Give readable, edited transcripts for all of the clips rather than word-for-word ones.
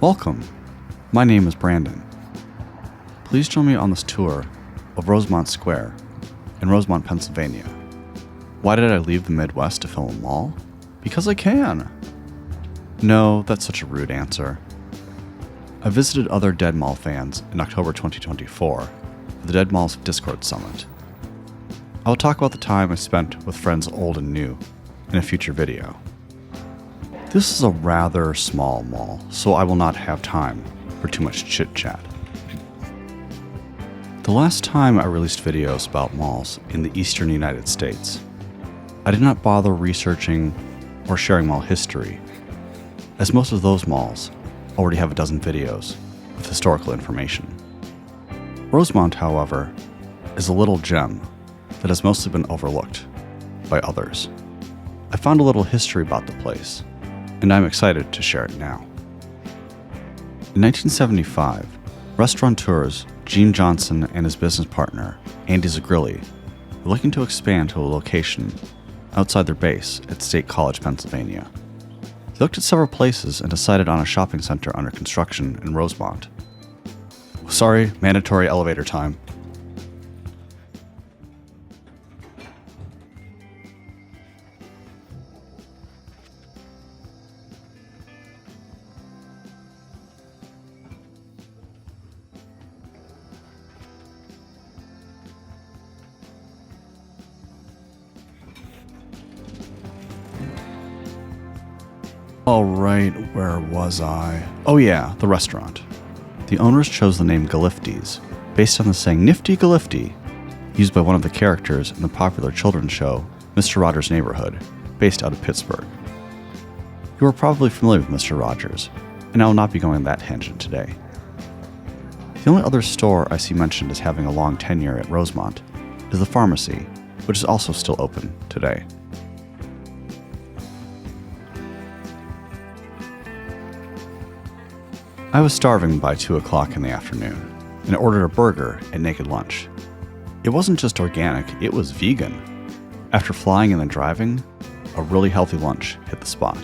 Welcome. My name is Brandon. Please join me on this tour of Rosemont Square in Rosemont, Pennsylvania. Why did I leave the Midwest to film a mall? Because I can. No, that's such a rude answer. I visited other Dead Mall fans in October 2024 for the Dead Malls Discord Summit. I will talk about the time I spent with friends old and new in a future video. This is a rather small mall, so I will not have time for too much chit-chat. The last time I released videos about malls in the eastern United States, I did not bother researching or sharing mall history, as most of those malls already have a dozen videos with historical information. Rosemont, however, is a little gem that has mostly been overlooked by others. I found a little history about the place, and I'm excited to share it now. In 1975, restaurateurs Gene Johnson and his business partner, Andy Zagrilli, were looking to expand to a location outside their base at State College, Pennsylvania. They looked at several places and decided on a shopping center under construction in Rosemont. Sorry, mandatory elevator time. Alright, where was I? Oh yeah, the restaurant. The owners chose the name Galifty's, based on the saying Nifty Galifty, used by one of the characters in the popular children's show Mr. Rogers' Neighborhood, based out of Pittsburgh. You are probably familiar with Mr. Rogers, and I will not be going that tangent today. The only other store I see mentioned as having a long tenure at Rosemont is the pharmacy, which is also still open today. I was starving by 2 o'clock in the afternoon and ordered a burger at Naked Lunch. It wasn't just organic, it was vegan. After flying and then driving, a really healthy lunch hit the spot.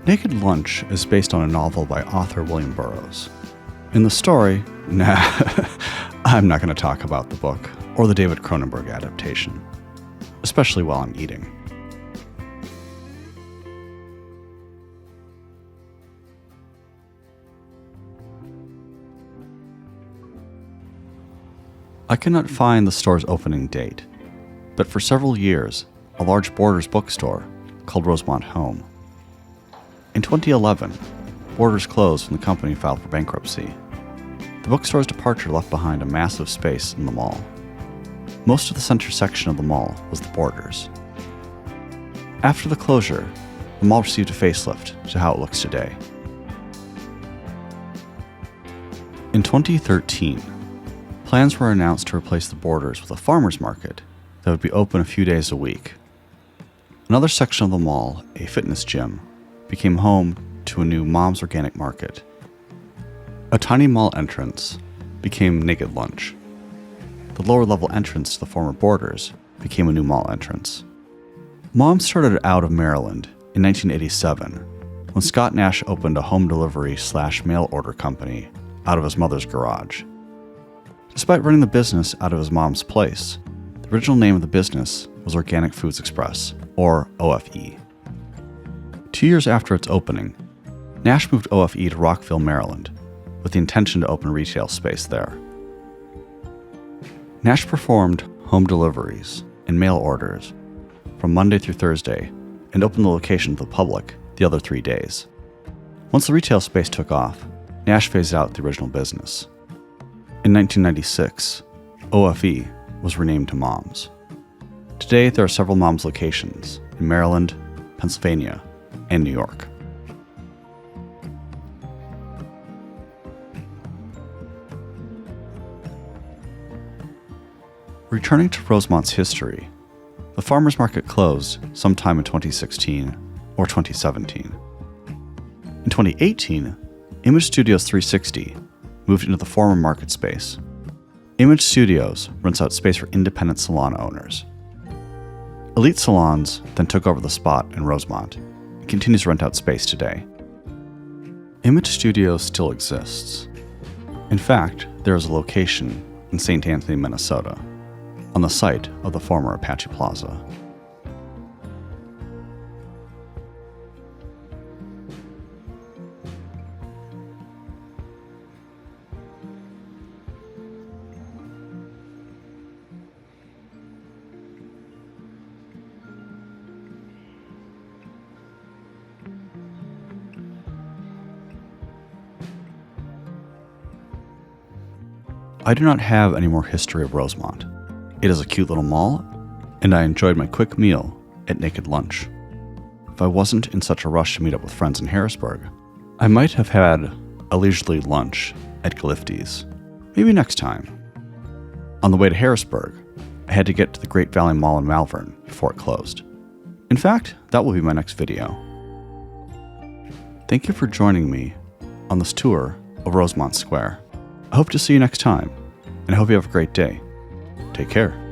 Naked Lunch is based on a novel by author William Burroughs. In the story, I'm not going to talk about the book or the David Cronenberg adaptation, especially while I'm eating. I cannot find the store's opening date, but for several years, a large Borders bookstore called Rosemont home. In 2011, Borders closed when the company filed for bankruptcy. The bookstore's departure left behind a massive space in the mall. Most of the center section of the mall was the Borders. After the closure, the mall received a facelift to how it looks today. In 2013, plans were announced to replace the Borders with a farmer's market that would be open a few days a week. Another section of the mall, a fitness gym, became home to a new Mom's Organic Market. A tiny mall entrance became Naked Lunch. The lower level entrance to the former Borders became a new mall entrance. Mom started out of Maryland in 1987 when Scott Nash opened a home delivery / mail order company out of his mother's garage. Despite running the business out of his mom's place, the original name of the business was Organic Foods Express, or OFE. 2 years after its opening, Nash moved OFE to Rockville, Maryland, with the intention to open retail space there. Nash performed home deliveries and mail orders from Monday through Thursday and opened the location to the public the other 3 days. Once the retail space took off, Nash phased out the original business. In 1996, OFE was renamed to Mom's. Today, there are several Mom's locations in Maryland, Pennsylvania, and New York. Returning to Rosemont's history, the farmers market closed sometime in 2016 or 2017. In 2018, Image Studios 360 moved into the former market space. Image Studios rents out space for independent salon owners. Elite Salons then took over the spot in Rosemont and continues to rent out space today. Image Studios still exists. In fact, there is a location in St. Anthony, Minnesota, on the site of the former Apache Plaza. I do not have any more history of Rosemont. It is a cute little mall, and I enjoyed my quick meal at Naked Lunch. If I wasn't in such a rush to meet up with friends in Harrisburg, I might have had a leisurely lunch at Galifte's. Maybe next time. On the way to Harrisburg, I had to get to the Great Valley Mall in Malvern before it closed. In fact, that will be my next video. Thank you for joining me on this tour of Rosemont Square. I hope to see you next time, and I hope you have a great day. Take care.